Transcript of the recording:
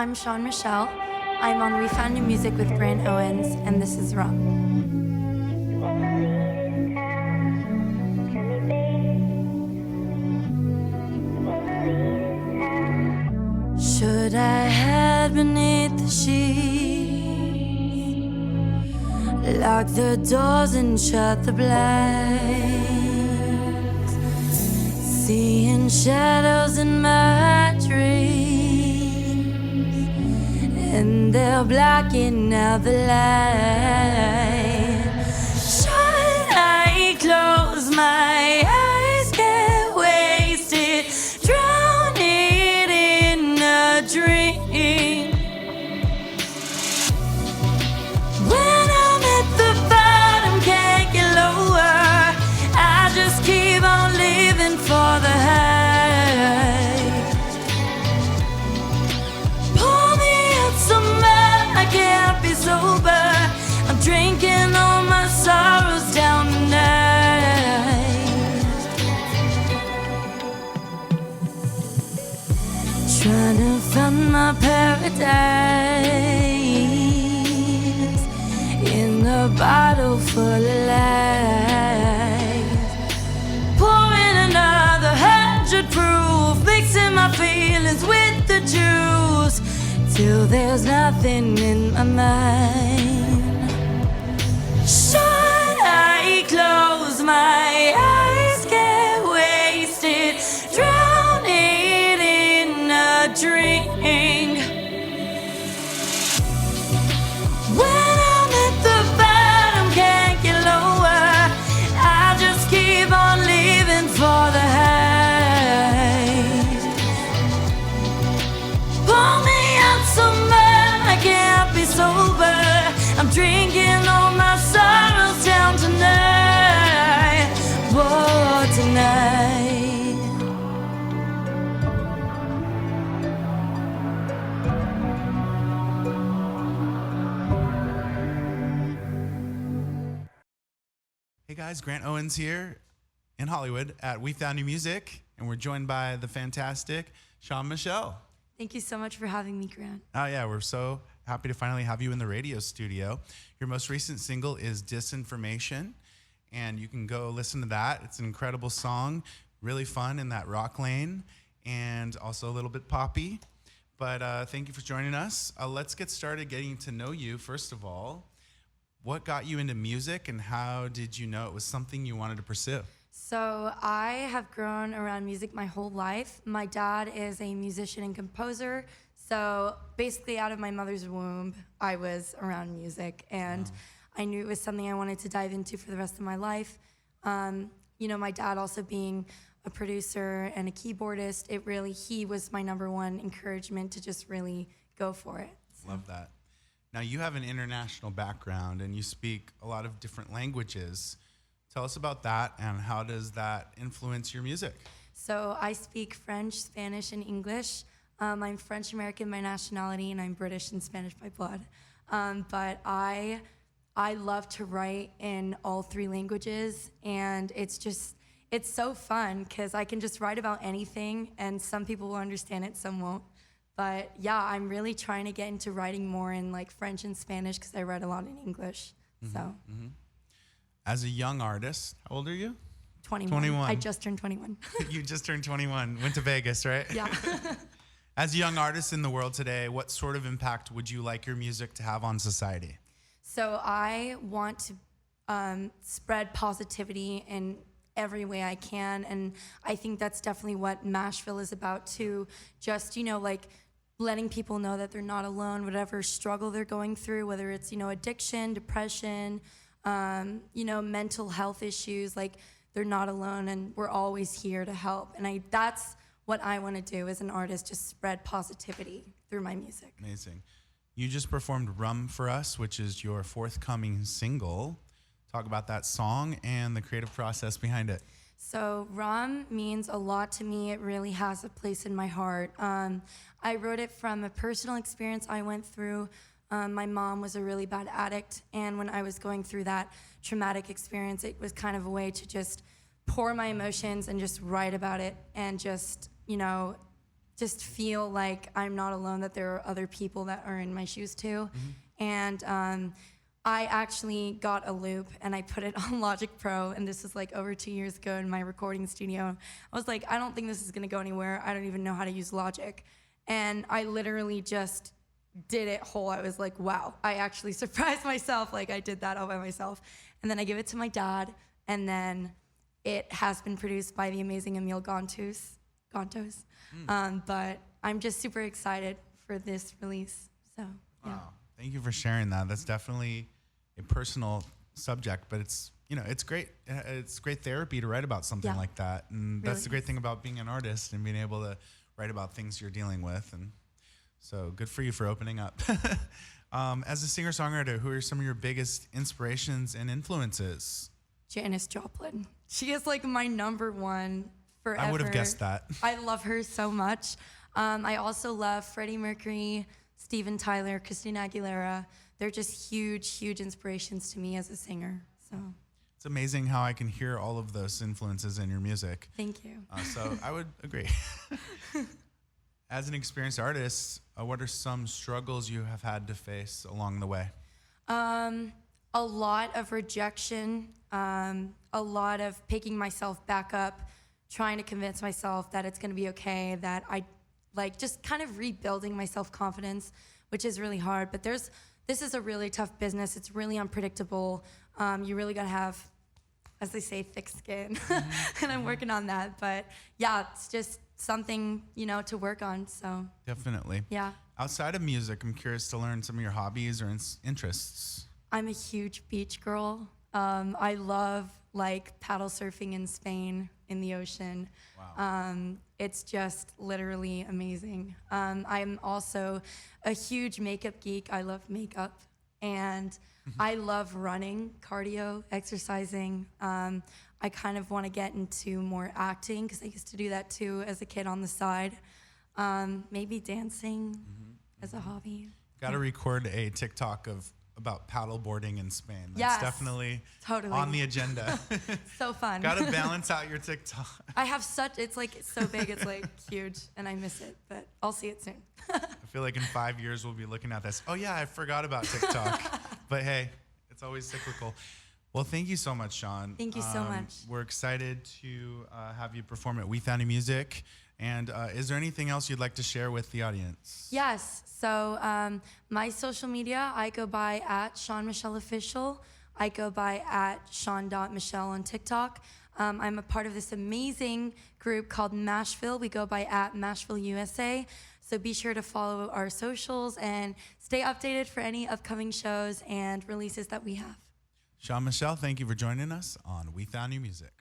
I'm Sean Michelle. I'm on We Found New Music with Grant Owens, and this is Rum. Should I hide beneath the sheets, lock the doors and shut the blinds, seeing shadows in my dreams, and they're blocking out the light. Should I close my eyes, get wasted, drown it in a dream? When I'm at the bottom, can't get lower, I just keep on living for the high. Pull me out somewhere I can't be sober, I'm drinking all my sorrows down tonight. Trying to find my paradise in a bottle full of lies. Pouring another 100 proof, mixing my feelings with the juice, till there's nothing in my mind. Should I close my eyes, get wasted, drown it in a drink? When I'm at the bottom, can't get lower, I just keep on living for the high. Pull me out somewhere I can't be sober, I'm drinking all my sorrows down tonight. Whoa, tonight. Hey guys, Grant Owens here in Hollywood at We Found New Music, and we're joined by the fantastic Sean Michelle. Thank you so much for having me, Grant. Oh yeah, we're so happy to finally have you in the radio studio. Your most recent single is Disinformation, and you can go listen to that. It's an incredible song, really fun in that rock lane, and also a little bit poppy. But thank you for joining us. Let's get started getting to know you. First of all, what got you into music, and how did you know it was something you wanted to pursue? So I have grown around music my whole life. My dad is a musician and composer. So basically out of my mother's womb, I was around music, and I knew it was something I wanted to dive into for the rest of my life. You know, my dad also being a producer and a keyboardist, he was my number one encouragement to just really go for it. So. Love that. Now, you have an international background and you speak a lot of different languages. Tell us about that, and how does that influence your music? So I speak French, Spanish, and English. I'm French American by nationality, and I'm British and Spanish by blood. But I love to write in all three languages, and it's so fun because I can just write about anything, and some people will understand it, some won't. But yeah, I'm really trying to get into writing more in like French and Spanish because I write a lot in English. As a young artist, how old are you? 21. 21. I just turned 21. You just turned 21, went to Vegas, right? Yeah. As a young artist in the world today, what sort of impact would you like your music to have on society? So I want to spread positivity in every way I can, and I think that's definitely what Mashville is about too. Just, you know, like letting people know that they're not alone, whatever struggle they're going through, whether it's, you know, addiction, depression, you know, mental health issues, like they're not alone, and we're always here to help. And that's what I want to do as an artist, just spread positivity through my music. Amazing. You just performed Rum for us, which is your forthcoming single. Talk about that song and the creative process behind it. So Rum means a lot to me. It really has a place in my heart. I wrote it from a personal experience I went through. My mom was a really bad addict, and when I was going through that traumatic experience, it was kind of a way to just pour my emotions and just write about it, and just, you know, just feel like I'm not alone, that there are other people that are in my shoes too. And I actually got a loop and I put it on Logic Pro, and this was like over 2 years ago in my recording studio. I was like, I don't think this is gonna go anywhere. I don't even know how to use Logic. And I literally just did it whole. I was like, wow, I actually surprised myself. Like I did that all by myself. And then I give it to my dad, and then it has been produced by the amazing Emil Gontos. But I'm just super excited for this release. So, yeah. Wow. Thank you for sharing that. That's definitely a personal subject, but it's, you know, it's great. It's great therapy to write about something like that. And that's Really the great thing about being an artist and being able to write about things you're dealing with. And so good for you for opening up. As a singer-songwriter, who are some of your biggest inspirations and influences? Janis Joplin. She is like my number one forever. I would have guessed that. I love her so much. I also love Freddie Mercury, Steven Tyler, Christina Aguilera. They're just huge, huge inspirations to me as a singer. So it's amazing how I can hear all of those influences in your music. thank you. So I would agree. As an experienced artist, what are some struggles you have had to face along the way? A lot of rejection, a lot of picking myself back up, trying to convince myself that it's going to be okay, that I like just kind of rebuilding my self-confidence, which is really hard. But this is a really tough business. It's really unpredictable. You really got to have, as they say, thick skin. And I'm working on that. But yeah, it's just something, you know, to work on. So Definitely. yeah. Outside of music, I'm curious to learn some of your hobbies or interests. I'm a huge beach girl. I love like paddle surfing in Spain in the ocean. Wow. It's just literally amazing. I'm also a huge makeup geek. I love makeup, and I love running, cardio, exercising. I kind of want to get into more acting because I used to do that too as a kid on the side. Maybe dancing as a hobby. Got to record a TikTok about paddleboarding in Spain. That's Yes, definitely totally. on the agenda. So fun. Got to balance out your TikTok. I have it's like so big, it's like huge, and I miss it, but I'll see it soon. I feel like in 5 years we'll be looking at this. Oh yeah, I forgot about TikTok. But hey, it's always cyclical. Well, thank you so much, Sean. Thank you so much. We're excited to have you perform at We Found Your Music. And is there anything else you'd like to share with the audience? Yes. So my social media, I go by at Sean Michelle Official. I go by at Sean.Michelle on TikTok. I'm a part of this amazing group called Mashville. We go by at Mashville USA. So be sure to follow our socials and stay updated for any upcoming shows and releases that we have. Sean Michelle, thank you for joining us on We Found Your Music.